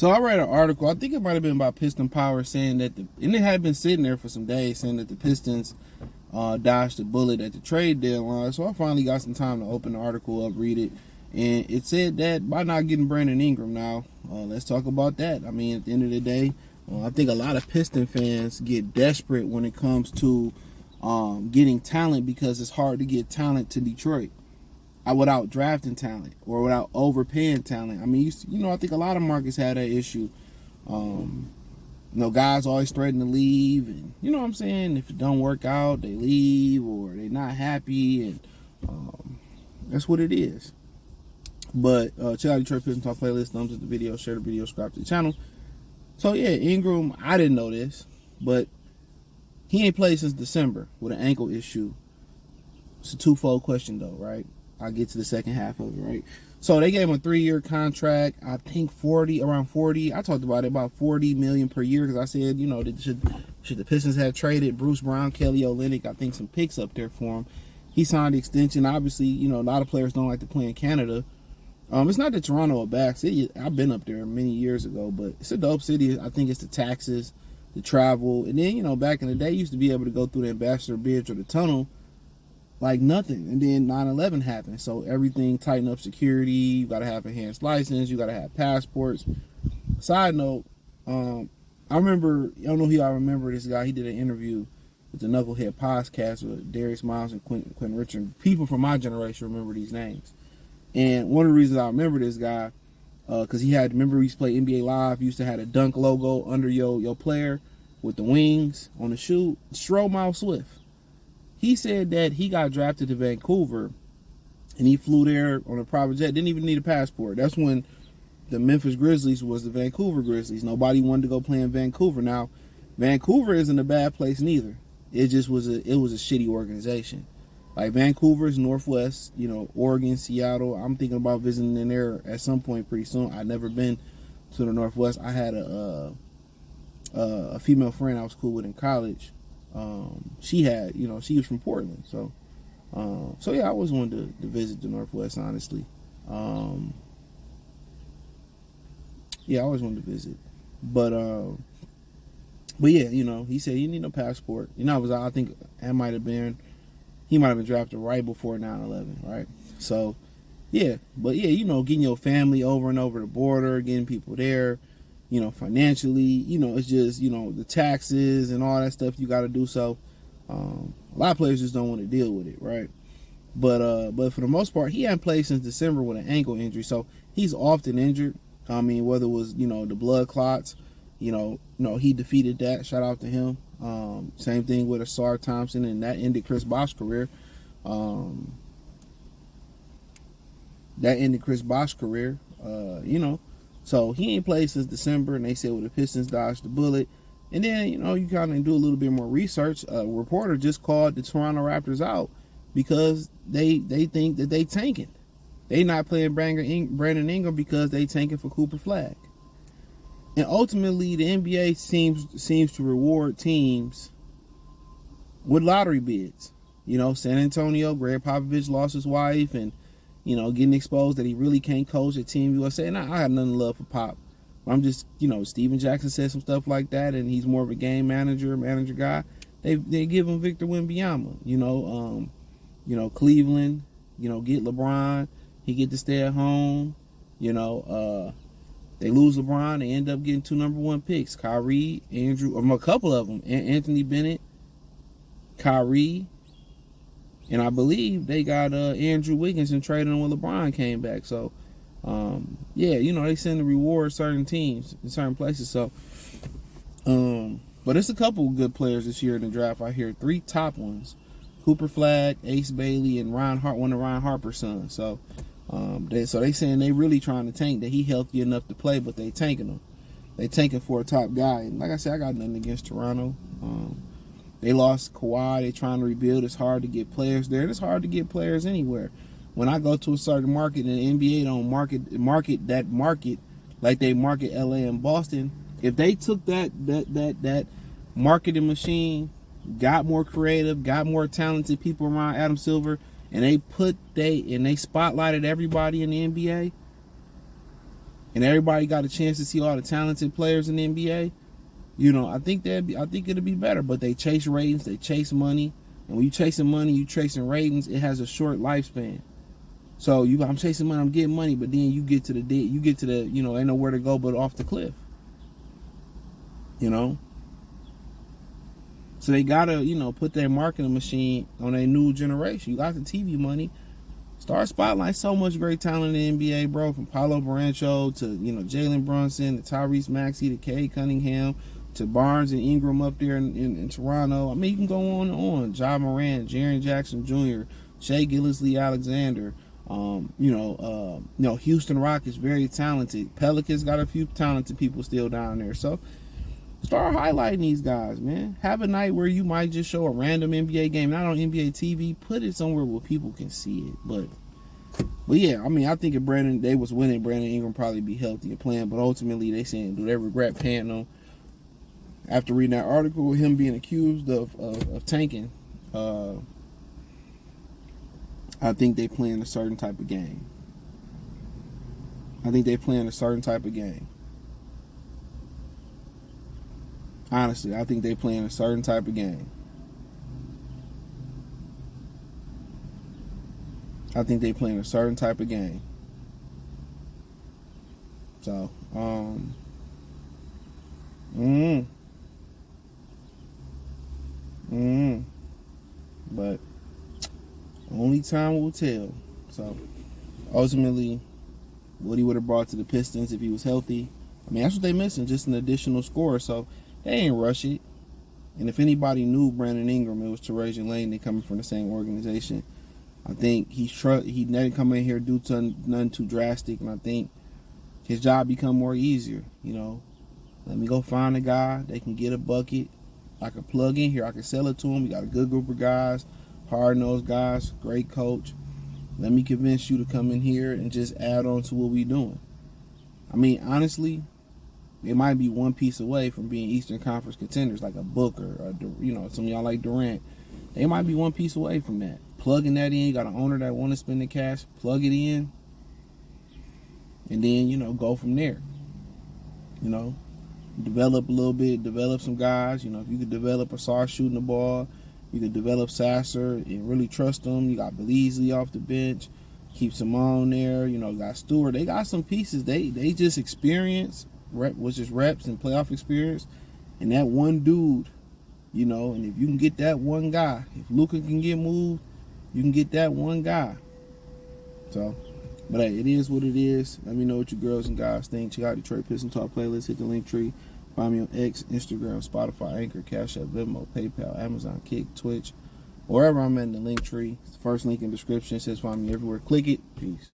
So I read an article, I think it might have been about Piston Power, saying that and it had been sitting there for some days, saying that the Pistons dodged the bullet at the trade deadline. So I finally got some time to open the article up, read it, and it said that by not getting Brandon Ingram. Now let's talk about that. I mean, at the end of the day, I think a lot of Piston fans get desperate when it comes to getting talent, because it's hard to get talent to Detroit without drafting talent or without overpaying talent. I mean, I think a lot of markets had that issue. Guys always threaten to leave, and you know what I'm saying, if it don't work out, they leave or they're not happy, and that's what it is. But check out Detroit Pistons Talk playlist, thumbs up the video, share the video, subscribe to the channel. So yeah, Ingram, I didn't know this, but he ain't played since December with an ankle issue. It's a twofold question though, right? I'll get to the second half of it, right? So they gave him a 3-year contract, I think around 40. I talked about it, about $40 million per year, because I said, should the Pistons have traded Bruce Brown, Kelly Olynyk, I think some picks up there for him. He signed the extension. Obviously, a lot of players don't like to play in Canada. It's not that Toronto a bad city. I've been up there many years ago, but it's a dope city. I think it's the taxes, the travel, and then, back in the day, you used to be able to go through the Ambassador Bridge or the tunnel like nothing, and then 9/11 happened, so everything tightened up security. You got to have a enhanced license, you got to have passports. Side note, I remember, I don't know who y'all remember this guy. He did an interview with the Knucklehead podcast with Darius Miles and Quentin Richard. People from my generation remember these names, and one of the reasons I remember this guy, because he used to play NBA Live. He used to have a dunk logo under your player with the wings on the shoe. Stromile Swift. He said that he got drafted to Vancouver, and he flew there on a private jet. Didn't even need a passport. That's when the Memphis Grizzlies was the Vancouver Grizzlies. Nobody wanted to go play in Vancouver. Now, Vancouver isn't a bad place neither. It just was a shitty organization. Like Vancouver is Northwest, Oregon, Seattle. I'm thinking about visiting in there at some point pretty soon. I've never been to the Northwest. I had a female friend I was cool with in college. She was from Portland, so yeah, I always wanted to visit the Northwest, honestly. Yeah, I always wanted to visit, but yeah, he said he need no passport. I think he might have been drafted right before 9/11, right? So yeah, but yeah, getting your family over and over the border, getting people there. Financially, it's just, the taxes and all that stuff you got to do. So, a lot of players just don't want to deal with it, right? But for the most part, he hadn't played since December with an ankle injury. So, he's often injured. I mean, whether it was, the blood clots, he defeated that. Shout out to him. Same thing with Asar Thompson, and that ended Chris Bosh's career. So he ain't played since December, and they said, well, the Pistons dodged the bullet. And then, you kind of do a little bit more research. A reporter just called the Toronto Raptors out because they think that they tanking. They not playing Brandon Ingram because they tanking for Cooper Flag. And ultimately, the NBA seems to reward teams with lottery bids. San Antonio, Greg Popovich lost his wife, and getting exposed that he really can't coach at Team USA. And I have nothing love for Pop. I'm just, Steven Jackson said some stuff like that, and he's more of a game manager guy. They give him Victor Wembanyama. Cleveland, get LeBron. He get to stay at home. They lose LeBron. They end up getting 2 number 1 picks. Kyrie, Andrew, or a couple of them. Anthony Bennett, Kyrie. And I believe they got Andrew Wiggins and traded him when LeBron came back. So, they send to reward certain teams in certain places. So, but it's a couple good players this year in the draft. I hear 3 top ones: Cooper Flag, Ace Bailey, and one of Ryan Harper's sons. So, they saying they really trying to tank. That he healthy enough to play, but they tanking him. They tanking for a top guy. And like I said, I got nothing against Toronto. They lost Kawhi. They trying to rebuild. It's hard to get players there. It's hard to get players anywhere. When I go to a certain market and the NBA don't market that market like they market LA and Boston, if they took that marketing machine, got more creative, got more talented people around Adam Silver, and they spotlighted everybody in the NBA, and everybody got a chance to see all the talented players in the NBA, I think it'll be better. But they chase ratings, they chase money, and when you chasing money, you chasing ratings. It has a short lifespan. So I'm chasing money, I'm getting money, but then you get to the ain't nowhere to go but off the cliff. So they gotta, put their marketing machine on a new generation. You got the TV money. Start spotlight so much great talent in the NBA, bro. From Paolo Brancho to, Jalen Brunson, to Tyrese Maxey, to Cade Cunningham, to Barnes and Ingram up there in Toronto. I mean, you can go on and on. Ja Morant, Jaren Jackson Jr., Shai Gilgeous-Alexander. Houston Rockets, very talented. Pelicans got a few talented people still down there. So start highlighting these guys, man. Have a night where you might just show a random NBA game, not on NBA TV. Put it somewhere where people can see it. But yeah, I mean, I think if they was winning, Brandon Ingram probably be healthy and playing. But ultimately, they saying, do they regret paying him? After reading that article, him being accused of tanking, I think they playing a certain type of game. Honestly, I think they playing a certain type of game. So, but only time will tell. So, ultimately, what he would have brought to the Pistons if he was healthy, I mean, that's what they missing, just an additional scorer. So, they ain't rush it. And if anybody knew Brandon Ingram, it was Terajan Lane. They coming from the same organization. I think he didn't come in here do nothing too drastic, and I think his job become more easier. Let me go find a guy. They can get a bucket. I can plug in here. I can sell it to him. We got a good group of guys, hard-nosed guys, great coach. Let me convince you to come in here and just add on to what we doing. I mean, honestly, they might be one piece away from being Eastern Conference contenders, like a Booker, or some of y'all like Durant. They might be one piece away from that. Plugging that in, you got an owner that want to spend the cash, plug it in, and then go from there. Develop a little bit, develop some guys. If you could develop a Sar shooting the ball, you could develop Sasser and really trust them. You got Beasley off the bench, keep Simone there. Got Stewart. They got some pieces. They just experience. Was just reps and playoff experience, and that one dude, and if you can get that one guy, if Luka can get moved, you can get that one guy. So, but hey, it is what it is. Let me know what you girls and guys think. Check out Detroit Pistons Talk playlist. Hit the link tree. Find me on X, Instagram, Spotify, Anchor, Cash App, Venmo, PayPal, Amazon, Kick, Twitch, wherever I'm in the link tree. First link in the description. It says find me everywhere. Click it. Peace.